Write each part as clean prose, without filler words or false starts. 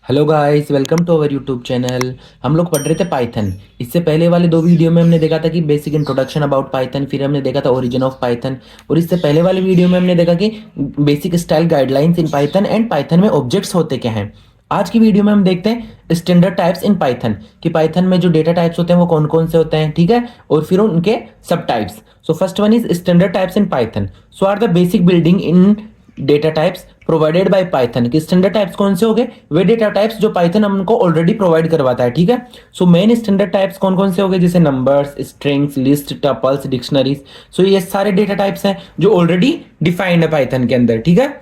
Hello guys, welcome to our YouTube channel. हम लोग पढ़ रहे थे पाइथन। इससे पहले वाले दो वीडियो में हमने देखा था कि बेसिक इंट्रोडक्शन अबाउट पाइथन, फिर हमने देखा था ओरिजिन ऑफ पाइथन, और इससे पहले वाले वीडियो में हमने देखा कि basic style guidelines in Python and Python में ऑब्जेक्ट्स होते क्या हैं। आज की वीडियो में हम देखते हैं स्टैंडर्ड टाइप्स इन पाइथन, कि पाइथन में जो डेटा टाइप्स होते हैं वो कौन कौन से होते हैं, ठीक है, और फिर उनके सब types. So first one is standard types in Python. So are the basic building in data types provided by Python. कि स्टैंडर्ड टाइप्स कौन से हो गए? वे डेटा टाइप्स जो पाइथन हमको ऑलरेडी प्रोवाइड करवाता है, ठीक है। सो मेन स्टैंडर्ड टाइप्स कौन कौन से हो गए? जैसे numbers, strings, list, tuples, dictionaries. So ये सारे डेटा टाइप्स हैं जो ऑलरेडी डिफाइंड है पाइथन के अंदर, ठीक है।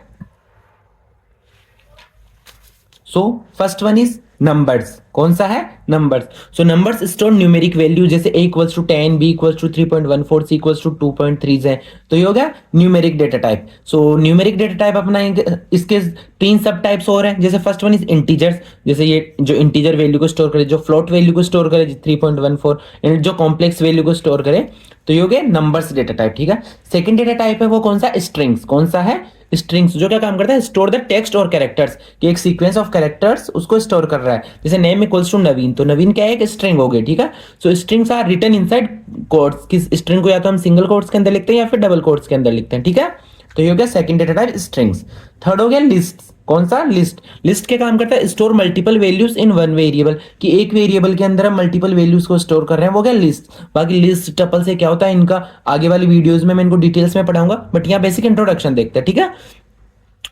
So first one is numbers. कौन सा है? Numbers. So numbers store numeric value, जैसे a equals to 10, b equals to 3.14, c equals to 2.3 है। तो ये हो गया numeric data type. So numeric data type अपना इसके तीन सब टाइप्स और हैं। जैसे फर्स्ट वन इज इंटीजर्स, जैसे ये जो इंटीजर वैल्यू को स्टोर करे, जो फ्लोट वैल्यू को स्टोर करे 3.14, एंड जो कॉम्प्लेक्स वैल्यू को स्टोर करे, तो ये हो गया नंबर्स डेटा टाइप, ठीक है। सेकंड डेटा टाइप है वो कौन सा? स्ट्रिंग्स। कौन सा है? स्ट्रिंग्स। जो क्या काम करता है? स्टोर द टेक्स्ट और कैरेक्टर्स, कि एक सीक्वेंस ऑफ कैरेक्टर्स उसको स्टोर कर रहा है। जैसे नेम इक्वल्स टू नवीन, तो नवीन क्या है? एक स्ट्रिंग हो गई, ठीक है। So strings are written inside quotes. किस स्ट्रिंग को या तो हम सिंगल कोट्स के अंदर लिखते हैं या फिर डबल कोट्स के अंदर लिखते हैं, ठीक है। तो ये हो गया second data type strings. Third हो गया लिस्ट। कौन सा? लिस्ट। लिस्ट क्या काम करता है? Store multiple values in one variable, कि एक वेरिएबल के अंदर हम मल्टीपल वैल्यूज को स्टोर कर रहे हैं, वो क्या? लिस्ट। बाकी लिस्ट टपल से क्या होता है इनका आगे वाली वीडियोस में मैं इनको डिटेल्स में पढ़ाऊंगा, बट यहाँ बेसिक इंट्रोडक्शन देखते हैं, ठीक है।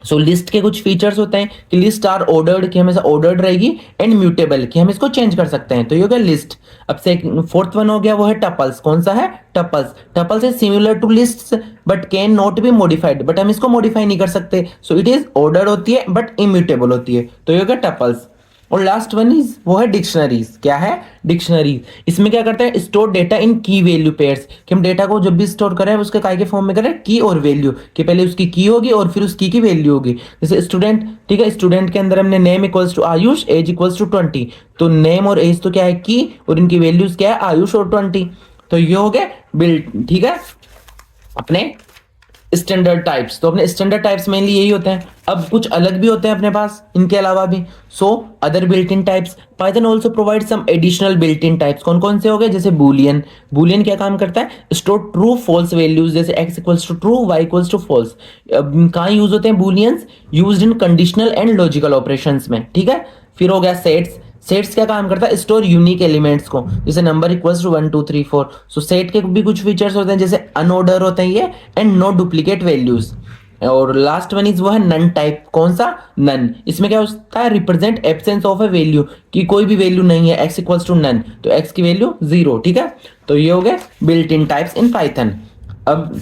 सो लिस्ट के कुछ फीचर्स होते हैं कि लिस्ट आर ऑर्डर्ड, कि हमेशा ऑर्डर्ड रहेगी, एंड म्यूटेबल, कि हम इसको चेंज कर सकते हैं। तो ये हो गया लिस्ट। अब से फोर्थ वन हो गया वो है टपल्स। कौन सा है? Tuples. Tuples is similar to lists but can not be modified, but हम इसको मॉडिफाई नहीं कर सकते। सो इट इज ऑर्डर्ड होती है बट इम्यूटेबल होती है। तो ये हो गया टपल्स। और लास्ट वन इज वो है डिक्शनरीज। क्या है? डिक्शनरीज। इसमें क्या करते हैं? स्टोर डेटा इन की वैल्यू पेयर्स, कि हम डेटा को जब भी स्टोर करें उसके काय के फॉर्म में करें? की और वैल्यू, कि पहले उसकी की होगी और फिर उस की वैल्यू होगी। जैसे स्टूडेंट, ठीक है, स्टूडेंट के अंदर हमने name equals to Ayush, age equals to 20। तो नेम और एज तो क्या है? की, और इनकी वैल्यूज क्या है? आयुष और 20। तो ये हो गए बिल्ड, ठीक है, अपने स्टैंडर्ड टाइप्स। तो अपने स्टैंडर्ड टाइप्स मेनली यही होते हैं। अब कुछ अलग भी होते हैं अपने पास इनके अलावा भी। So other built in types, Python also provide some additional built in types. कौन कौन से हो गए? जैसे बूलियन। बूलियन क्या काम करता है? स्टोर ट्रू फॉल्स वैल्यूज, जैसे x equals to true, y equals to false. कहाँ यूज होते हैं booleans? Used in conditional and logical operations में, ठीक है। फिर हो गया सेट्स। सेट्स क्या काम करता है? स्टोर यूनिक एलिमेंट्स को, जैसे number equals to 1 2 3 4। So set के भी कुछ फीचर्स होते हैं, जैसे अनऑर्डर होते हैं ये, एंड नो डुप्लीकेट वैल्यूज। और लास्ट वन इज वो है नन टाइप। कौन सा? नन। इसमें क्या होता है? Represent absence of A value, कि कोई भी वैल्यू नहीं है, x इक्वल्स टू नन, तो x की वैल्यू 0, ठीक है। तो ये हो गए built in types in Python. अब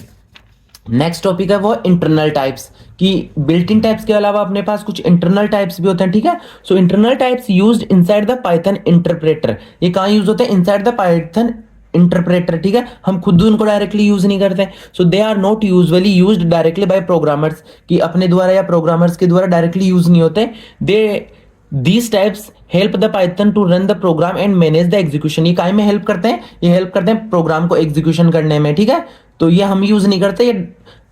नेक्स्ट टॉपिक है वो इंटरनल टाइप्स, कि बिल्ट इन टाइप्स के अलावा अपने पास कुछ इंटरनल टाइप्स भी होते हैं, ठीक है। सो internal types used inside the Python interpreter. ये कहाँ यूज होते हैं? इनसाइड द पाइथन इंटरप्रेटर, ठीक है। हम खुद उनको डायरेक्टली यूज नहीं करते। So they are not usually used directly by programmers, कि अपने द्वारा या प्रोग्रामर्स के द्वारा डायरेक्टली यूज नहीं होते। They these types help the Python to run the program and manage the execution. ये काय में हेल्प करते हैं? ये हेल्प करते हैं प्रोग्राम को एग्जीक्यूशन करने में, ठीक है। तो ये हम यूज नहीं करते, ये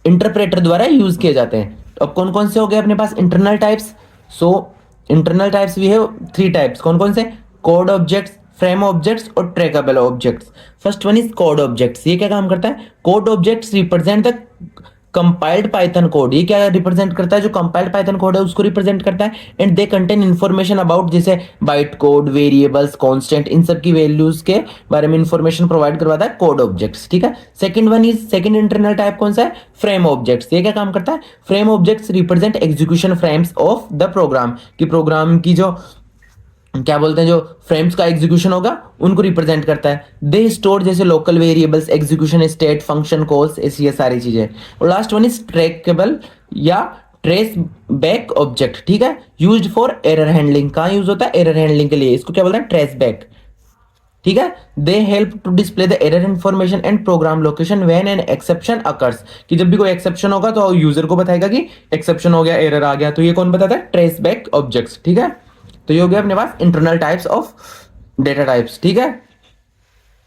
इंटरप्रेटर द्वारा यूज किए जाते हैं। अब कौन कौन से हो गए अपने पास internal types? So internal types भी है 3 टाइप्स। कौन कौन से? कोड ऑब्जेक्ट्स, फ्रेम ऑब्जेक्ट्स और traceable objects. First one is code objects. ये क्या काम करता है? Code objects represent the compiled Python code. ये क्या रिप्रेजेंट करता है? जो कंपाइल्ड पाइथन कोड है उसको रिप्रेजेंट करता है। And they contain information about, जैसे बाइट कोड, वेरिएबल्स, कांस्टेंट, इन सब की वैल्यूज के बारे में इंफॉर्मेशन प्रोवाइड करवाता है कोड ऑब्जेक्ट्स, ठीक है। Second one is, second internal type कौन सा है? Frame objects. ये क्या काम करता है? Frame objects represent execution frames of the program, की प्रोग्राम की जो क्या बोलते हैं, जो फ्रेम्स का एग्जीक्यूशन होगा उनको रिप्रेजेंट करता है। दे स्टोर, जैसे local variables, execution state, function calls, ऐसी ये सारी चीजें। और लास्ट वन इज ट्रैकेबल या ट्रेस बैक ऑब्जेक्ट, ठीक है, यूज्ड फॉर एरर हैंडलिंग। कहाँ यूज होता है? एरर हैंडलिंग के लिए। इसको क्या बोलते हैं? ट्रेस बैक, ठीक है। They help to display the error information and program location when an exception occurs, कि जब भी कोई एक्सेप्शन होगा तो यूजर को बताएगा कि एक्सेप्शन हो गया, एरर आ गया। तो ये कौन बताता है? ट्रेस बैक ऑब्जेक्ट्स, ठीक है। तो ये हो गया अपने पास internal types of data types, ठीक है।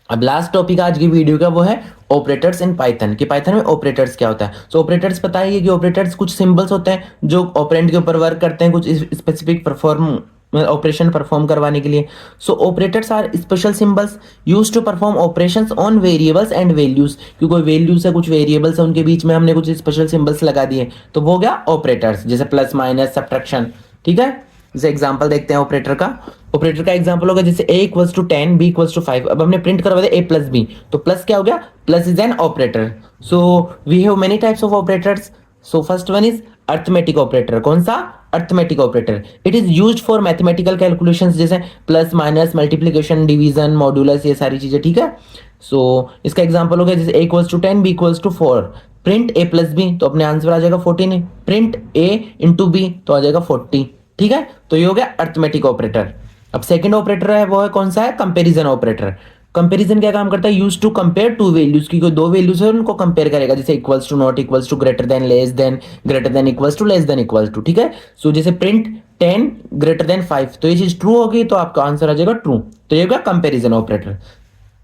अब लास्ट टॉपिक आज की वीडियो का वो है ऑपरेटर्स इन पाइथन, कि पाइथन में ऑपरेटर्स क्या होता है। सो ऑपरेटर्स पता ही है कि ऑपरेटर्स कुछ सिंबल्स होते हैं जो ऑपरेंड के ऊपर वर्क करते हैं, कुछ स्पेसिफिक परफॉर्म ऑपरेशन परफॉर्म करवाने के लिए। So operators are special symbols use to perform operations on variables and values, क्योंकि कोई वैल्यूज है कुछ वेरिएबल्स है उनके बीच में हमने कुछ स्पेशल सिंबल्स लगा दिए तो वो हो गया ऑपरेटर्स, जैसे प्लस माइनस सब्ट्रैक्शन। ठीक है, जैसे एग्जांपल देखते हैं ऑपरेटर का एग्जांपल होगा जैसे a equals to 10 b equals to 5। अब हमने प्रिंट करवा दिया a प्लस b, तो प्लस क्या हो गया, plus is an operator. So we have many types of operators. So first one is arithmetic operator. कौन सा, arithmetic operator. It is used for mathematical calculations, जैसे plus minus multiplication division modulus ये सारी चीजें। ठीक है, सो इसका एग्जांपल हो गया जैसे a equals to 10 b equals to 4, print a plus b, तो अपने आंसर आ जाएगा 14। प्रिंट a इंटू b तो आ जाएगा 40। ठीक है, तो ये हो गया अर्थमेटिक ऑपरेटर। अब सेकंड ऑपरेटर है वो है कौन सा है, कंपैरिजन ऑपरेटर। कंपैरिजन क्या काम करता है, use to compare two values की, कोई दो वैल्यूज है उनको कंपेयर करेगा, जैसे equals to, not equals to, greater than, less than, greater than equals to, less than equals to. ठीक है, सो जैसे प्रिंट 10 ग्रेटर देन 5, तो ये चीज ट्रू होगी तो आपका आंसर आ जाएगा ट्रू, तो ये होगा कंपैरिजन ऑपरेटर।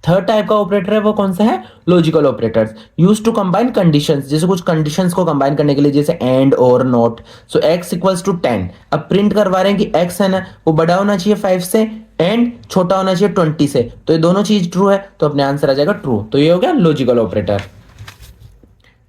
थर्ड टाइप का ऑपरेटर है वो कौन सा है, logical operators, use to combine conditions, जैसे कुछ कंडीशंस को कंबाइन करने के लिए, जैसे एंड और not. So x equals to 10, अब प्रिंट करवा रहे हैं कि x है ना वो बड़ा होना चाहिए 5 से एंड छोटा होना चाहिए 20 से, तो ये दोनों चीज ट्रू है तो अपने आंसर आ जाएगा ट्रू, तो ये हो गया लॉजिकल ऑपरेटर।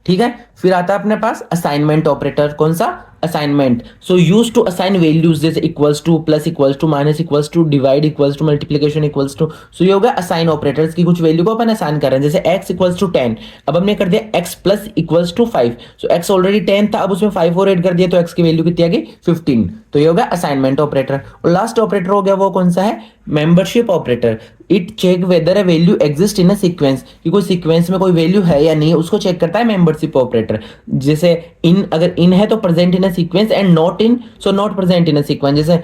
ठीक है, फिर आता है अपने पास असाइनमेंट ऑपरेटर। कौन सा, assignment. So use to assign values, जैसे equals to, plus equals to, minus equals to, divide equals to, multiplication equals to. So ये हो गया असाइन ऑपरेटर्स की कुछ वैल्यू को अपन असाइन कर रहे हैं, जैसे x इक्वल्स टू 10, अब हमने कर दिया x plus equals to 5। So x already 10 था, अब उसमें 5 और ऐड कर दिया तो x की वैल्यू कितनी आ गई 15, तो ये हो गया असाइनमेंट ऑपरेटर। और लास्ट ऑपरेटर हो गया वो कौन सा है, membership operator. It check whether a value exist in a sequence, कि कोई सीक्वेंस में कोई वैल्यू है या नहीं उसको चेक करता है मेंबरशिप ऑपरेटर। जैसे इन, अगर इन है तो present in a sequence, and not in so not present in a sequence, जैसे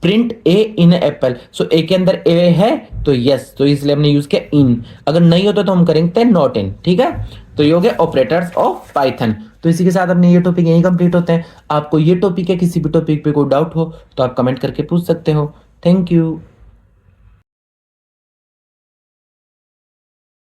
प्रिंट ए इन एप्पल, सो ए के अंदर ए है तो यस, तो इसलिए हमने यूज किया इन, अगर नहीं होता तो हम करेंगे नॉट इन। ठीक है, तो ये हो गया ऑपरेटर्स ऑफ पाइथन। तो इसी के साथ अपने ये टॉपिक यहीं कंप्लीट होते हैं। आपको ये टॉपिक या किसी भी टॉपिक पे कोई डाउट हो तो आप कमेंट करके पूछ सकते हो। Thank you.